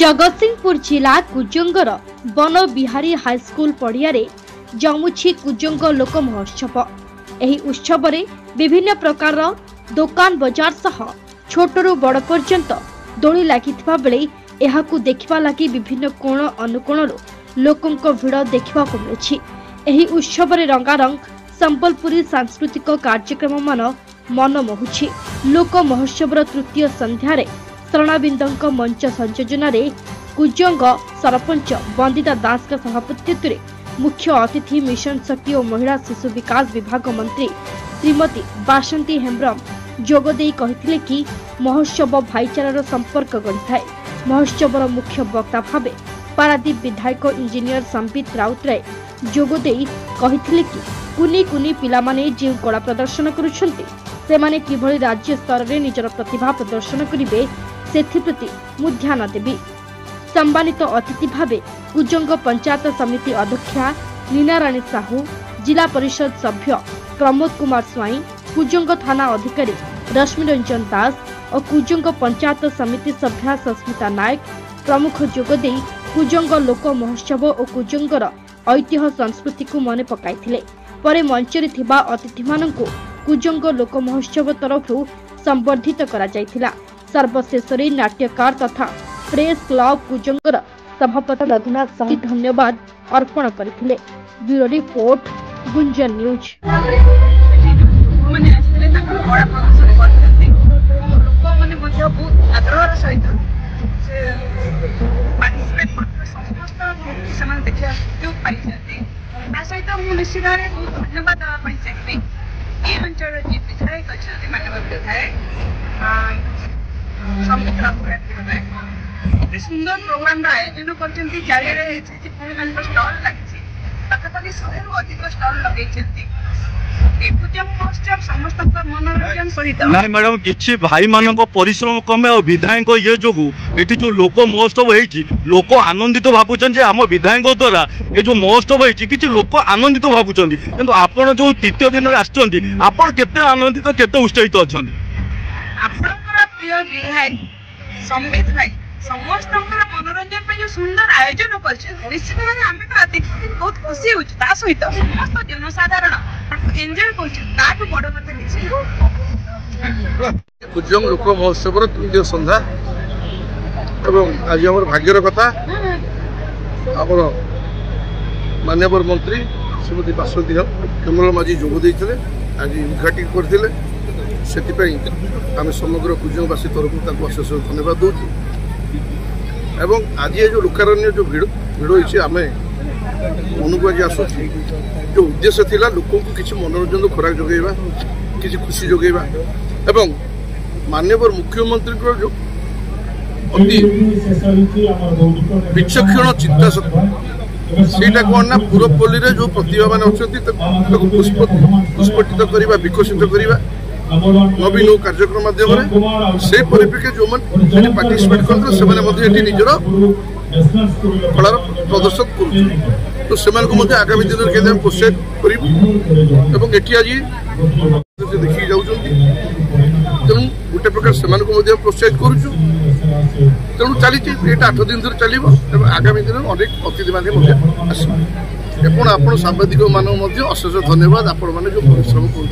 जगतसिंहपुर जिला कुजंगर one Bihari high school पड़ियारे जमुछि Kujang लोक महोत्सव। एही उत्सव रे विभिन्न प्रकार दुकान बजार सह छोटरू बड़ पर्यंत दोली लागिथिबा बेले एहाकु देखिबा लागि विभिन्न कोण अनुकोणरू लोकंक भिड़ देखिबा को मिलछि। एही उत्सव रे रंगारंग संबलपुरी सांस्कृतिक कार्यक्रम मान मन मोहुछि। लोक महोत्सव तृतीय संध्यारे शरणाबिंदों मंच संयोजन कुजंग सरपंच वंदिता दास का सभापतित्व मुख्य अतिथि मिशन शक्ति और महिला शिशु विकास विभाग मंत्री श्रीमती बासंती हेम्ब्रम जोगदे कहिथिले कि महोत्सव भाईचारार संपर्क गढ़िथाए। महोत्सवर मुख्य वक्ता भावे पारादीप विधायक इंजीनियर संबित राउतराय जोगदे कहिथिले कि कुनी कुनी पिलामाने जे कला प्रदर्शन करुछन्ते सेमाने किभଳି राज्य स्तर रे निजर प्रतिभा प्रदर्शन करिवे सेथिप्रति मु ध्यान देबी। सम्मानित अतिथि भावे कुजंग पंचायत समिति अध्यक्षा नीनाराणी साहू, जिला परिषद सभ्य प्रमोद कुमार स्वाई, कुजंग थाना अधिकारी रश्मि रंजन दास और कुजंग पंचायत समिति सभ्या सस्मिता नायक प्रमुख जोगदे कुजंग लोक महोत्सव और कुजंगर ऐतिह्य संस्कृति को मन पकाइथिले। परे मंचरे थिबा अतिथि माननकु कुजंग लोक महोत्सव तरफ संबर्धित करा जायथिला। सर्वशेष नाट्यकार तथा प्रेस क्लब कुजंगर सभापति रघुनाथ साहू धन्यवाद अर्पण करथिले। Bureau report Gunjan news. सुंदर प्रोग्राम आयोजन करछन्ती चारि रे स्टॉल लागिछि पाखापाखि 100 अधिक स्टॉल लगैछन्ती। नहीं मैडम किसी भाई मान परिश्रम कमे और विधायक ये जो ये जो लोक महोत्सव होती लोक आनंदित भावुन आम विधायक द्वारा ये जो महोत्सव होती किसी लोक आनंदित भावुं कि आप जो तृतीय दिन आसते आनंदित केते उत्साहित अच्छा प्रिय विधायक संबित भाई समस्त मनोरंजन पे जो सुंदर आयोजन कर निश्चित भाव आम बहुत खुशी हो सहित समस्त जनसाधारण एंजॉय कर बड़ कुजंग लोक महोत्सव तृतीय संध्या एवं आज आम भाग्यर कथा आम माननीय मंत्री श्रीमती बासंती हेम्ब्रम आज जोगदे आज उद्घाटन करते से आम समग्र कुजंगवासी तरफ अशेष धन्यवाद दूँ। एवं आज ये जो लोकारण्य जो भिड़ होती आम मन को आज आसू जो उद्देश्य थिला लोक किसी मनोरंजन खोराक जोगेबा किसी खुशी जोगेबा एवं माननीय मुख्यमंत्री जो अति विचक्षण चिंता शक्ति सेटा कौन ना पूरबपल्ली रे जो प्रतिभा मान अच्छा पुष्पटित करवा विकसित करवा नवीन कार्यक्रम माध्यम से परिप्रेक्षी जो मैंने पार्टिसिपेट करते निजर कलार प्रदर्शन कर तो से आगामी दिन में प्रोत्साहित कर आज देखी जाऊँ तेणु गोटे प्रकार से प्रोत्साहित करुचु तेणु चली 8 दिन धर चलो आगामी दिन अनेक अतिथि मैंने आसपण आप सांबादिक मान अशेष धन्यवाद आपण मैंने जो परिश्रम कर।